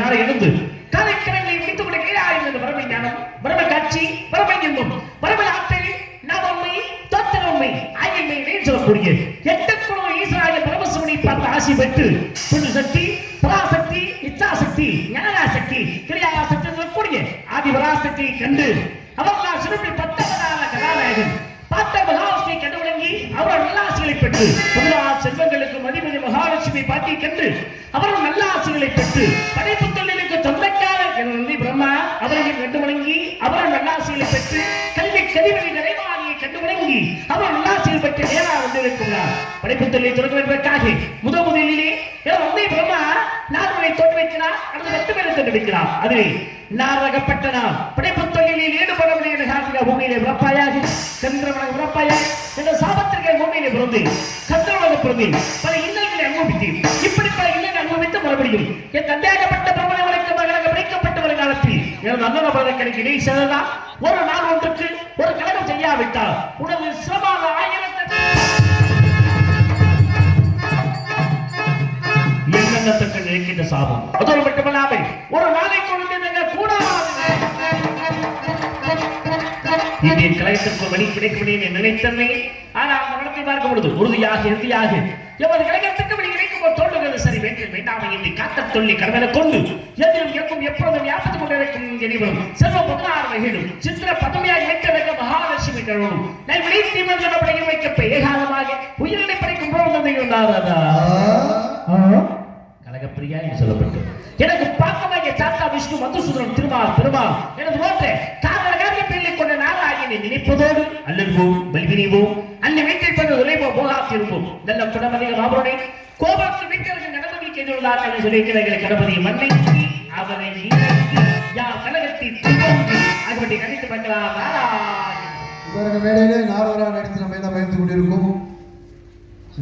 அதிகாலை எழுந்து காலைக்கிழமை முடித்துக் கொண்டு கீழாயிருந்தது வரமை ஞானம், வரமை காட்சி, வரமை இன்பம், வரமை ஆற்றல், நவமை, தத்துவமை ஆகியவை சொல்லக்கூடிய 8 குணம் ஈஸ்வராய பரமசிவனை பார்த்து ஆசி பெற்று புண்ணு சக்தி, பராசக்தி, இச்சாசக்தி, ஞானாசக்தி, கிரியாசக்தி சொல்லக்கூடிய ஆதி பராசக்தியை கண்டு அவர்களால் சிறப்பில் 10 கதாநாயகன் பார்த்த மகாலட்சுமி கண்டு வழங்கி அவர்கள் நல்லாசிகளை பெற்று செல்வங்களுக்கும் அதிபதி மகாலட்சுமி பாட்டி கண்டு அவர்கள் நல்லாசிகளை பெற்று படைப்பு தொழிலுக்கு சொந்தக்காரர் என்று பிரம்மா அவர்கள் கண்டு வழங்கி அவர்கள் நல்லாசிகளை பெற்று கல்வி கதிபதி நிறைவாணியை கண்டு வழங்கி அவர்கள் நல்லாசிகள் பெற்று நேரா வந்திருக்கிறார். படைப்பு தொழிலை தொடங்குவதற்காக முதலிலே வந்தே பிரம்மா நார்மலை தோற்று வைக்கிறார், அடுத்து 10 பேரை தோற்று வைக்கிறார். அதிலே நாரகப்பட்டனா படைப்பு தொழிலில் ஈடுபடவில்லை என்ற காரணத்திற்கு பூமியிலே பிறப்பாயாக சந்திரமணம் பிறப்பாயாக என்ற சாபத்திற்கு பூமியிலே பிறந்து சந்திரமண பிறந்து பல இன்னல்களை அனுபவித்தேன். இப்படி பல இன்னல்களை அனுபவித்து மறுபடியும் என் தந்தையாகப்பட்ட பிரபலங்களுக்கு மகளாக பிடிக்கப்பட்ட ஒரு காலத்தில் எனது அண்ணன பதக்கடைக்கு இணை செல்லலாம். ஒரு நாள் ஒன்றுக்கு ஒரு கழகம் செய்யாவிட்டால் உனது சிரமமான 1000 என்னென்னத்தக்க நினைக்கின்ற சாபம். அதோடு மட்டுமல்லாமல் ஒரு நாளைக்கு இந்தியன் கலையத்திற்கு வழி கிடைக்கும் நினைத்தனை. ஆனால் அந்த நடத்தை பார்க்கும் பொழுது உறுதியாக இறுதியாக எமது கலைஞத்துக்கு வழி கிடைக்கும் தோன்றுகிறது. சரி வேண்டிய வேண்டாமை என்று காத்த தொல்லி கடவுளை கொண்டு எதிரும் எங்கும் எப்பொழுதும் வியாபித்துக் கொண்டிருக்கும் எரிவரும் செல்வ 16 வகையிலும் சித்திர பதவியாக வைக்க மகாலட்சுமி கழுவும் நான் விளைத்தி மன்றப்படையில் வைக்கப்ப ஏகாலமாக உயிரினை படைக்கும் போது கலகப்பிரியா என்று சொல்லப்பட்டு எனக்கு பாக்கமாக சாத்தா விஷ்ணு மதுசூதரன் திருமால் பெருமாள் எனது போன்ற காரணமாக பிள்ளை கொண்ட நாராயணனை நினைப்பதோடு அல்லல்வோம் பல்வினிவோம் அன்னை வீட்டில் உரைவோ போகாத்திருப்போம் நல்ல குணமதிக மாபுரனை கோபத்து வீட்டிற்கு நடவடிக்கை எதிர்த்தார்கள் சொல்லியிருக்கிற கணபதி மண்ணை அவனை யார் கழகத்தில் ஆகியவற்றை கணித்து பார்க்கலாம். நாராயணன் மேடையிலே நாரதராக நடித்து நம்ம என்ன பயந்து கொண்டிருக்கோம்.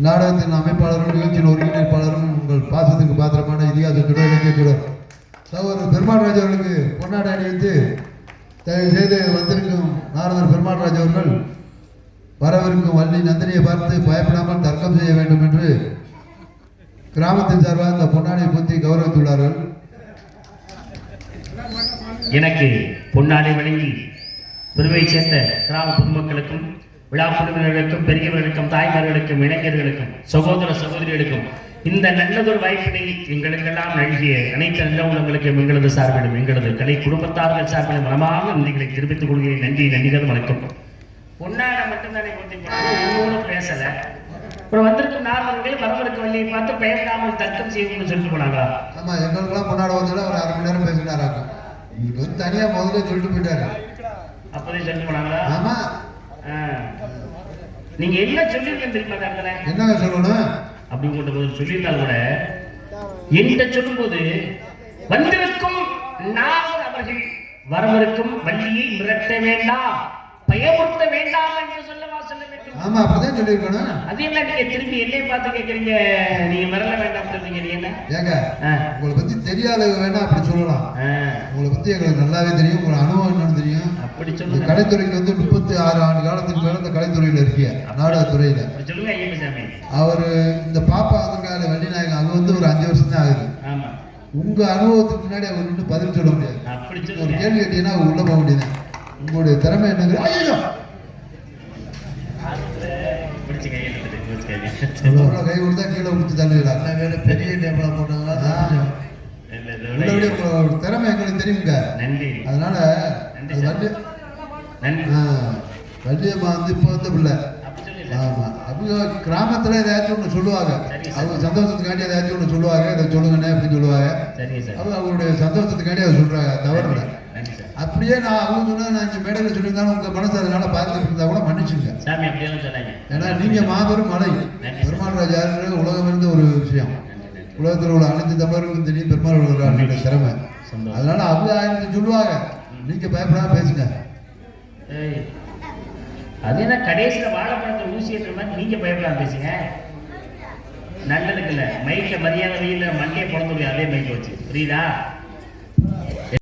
நாடகத்தின் அமைப்பாளரும் நிகழ்ச்சியின் ஒருங்கிணைப்பாளரும் உங்கள் பாசத்துக்கு பாத்திரமான இதிகாசத்துடன் இலக்கியத்துடன் சகோதரர் பெருமாள்ராஜ் அவர்களுக்கு பொன்னாடை அணிவித்து தயவு செய்து வந்திருக்கும் நாரதர் பெருமாள்ராஜ் அவர்கள் வரவிருக்கும் வள்ளி நந்தினியை பார்த்து பயப்படாமல் தர்க்கம் செய்ய வேண்டும் என்று கிராமத்தின் சார்பாக இந்த பொன்னாடையை பற்றி கௌரவித்துள்ளார்கள். எனக்கு பொன்னாடை வழங்கி பெருமை சேர்ந்த கிராம பொதுமக்களுக்கும் விழா குழுவினர்களுக்கும் பெரியவர்களுக்கும் தாய்மார்களுக்கும் இளைஞர்களுக்கும் சகோதர சகோதரிகளுக்கும் இந்த நல்லதொரு வாய்ப்பினை எங்களுக்கெல்லாம் நல்கிய அனைத்து நல்ல உள்ளங்களுக்கும் எங்களது சார்பிலும் எங்களது கலை குடும்பத்தார்கள் சார்பிலும் மனமாக நன்றிகளை தெரிவித்துக் கொள்கிறேன். நன்றி நன்றிகள் வணக்கம். பொன்னாடை மட்டும்தானே ஒன்றும் பேசல. அப்புறம் வந்திருக்கும் நார்மல்கள் வரவருக்கு வழியை பார்த்து பயப்படாமல் தர்க்கம் செய்யணும்னு சொல்லிட்டு போனாங்களா? ஆமா, எங்களுக்கெல்லாம் பொன்னாடை வந்தாலும் ஒரு 1/2 மணி நேரம் பேசினாராங்க. இங்க வந்து தனியா முதல்ல சொல்லிட்டு போயிட்டாரு. அப்போதே சொல்லிட்டு போனாங்களா? ஆமா. நீங்க என்ன சொல்லிருக்கேன் தெரியுமா? என்ன சொல்லணும் அப்படிங்கிற போது சொல்லியிருந்தால் கூட என்கிட்ட சொல்லும் போது வந்திருக்கும் நாங்கள் அவர்கள் வரவிருக்கும் வள்ளியை மிரட்ட வேண்டாம், பயமுறுத்த வேண்டாம் என்று சொல்லவா சொல்ல வேண்டும்? ஆமா, அப்படிதான் சொல்லிருக்கணும். அது என்ன நீங்க திரும்பி என்னை பார்த்து கேட்கறீங்க? நீங்க மிரள வேண்டாம் சொல்றீங்க. என்ன ஏங்க, உங்களை பத்தி தெரியாத வேணா அப்படி சொல்லலாம். உங்களை பத்தி எங்களுக்கு நல்லாவே தெரியும், உங்களை அனுபவம் என்னன்னு தெரியும். அப்படி சொல்லுங்க. கலைத்துறைக்கு வந்து 36 ஆண்டு காலத்துக்கு மேல இந்த கலைத்துறையில இருக்கிய நாடகத்துறையில சொல்லுங்க ஐயசாமி. அவரு இந்த பாப்பா அதற்காக வள்ளி நாயகம் அது வந்து ஒரு 5 வருஷம் தான் ஆகுது. உங்க அனுபவத்துக்கு முன்னாடி அவர் நின்று பதில் சொல்ல முடியாது. ஒரு கேள்வி கேட்டீங்கன்னா உள்ள போக முடியாது. உங்களுடைய திறமை என்னங்கிற கை கொடுத்தா கீழே குடிச்சு தள்ளுவீங்களா? பெரிய டேபிளா போட்டாங்களா? திறமை எங்களுக்கு தெரியுங்க. அதனால வள்ளியம்மா வந்து இப்போ வந்து பிள்ளை. ஆமா, அவங்க கிராமத்துல ஏதாச்சும் ஒண்ணு சொல்லுவாங்க. அவங்க சந்தோஷத்துக்காண்டி ஏதாச்சும் ஒண்ணு சொல்லுவாங்க. இதை சொல்லுங்கண்ணே அப்படின்னு சொல்லுவாங்க. அவங்க அவங்களுடைய சந்தோஷத்துக்காண்டி அதை சொல்றாங்க, தவறு இல்லை. அப்படியே நான் அவங்க சொன்னா நான் இங்க மேடையில சொல்லியிருந்தாலும் உங்க மனசு அதனால பார்த்துட்டு இருந்தா கூட மன்னிச்சுங்க. ஏன்னா நீங்க மாபெரும் மலை. பெருமாள்ராஜ் யாரு உலகம் இருந்த ஒரு விஷயம். உலகத்தில் உள்ள அனைத்து தமிழர்களுக்கும் தெரியும் பெருமாள் திறமை. அதனால அவங்க 1000 சொல்லுவாங்க, நீங்க பயப்படாம பேசுங்க. அது என்ன கடைசியில வாழைப்பழத்தை ஊசி ஏற்ற மாதிரி நீங்க பயப்படாம பேசுங்க. நல்லதுக்கு இல்ல மைக்க மரியாதை வெயில மண்டையை பிறந்து அதே மைக்க வச்சு புரியுதா?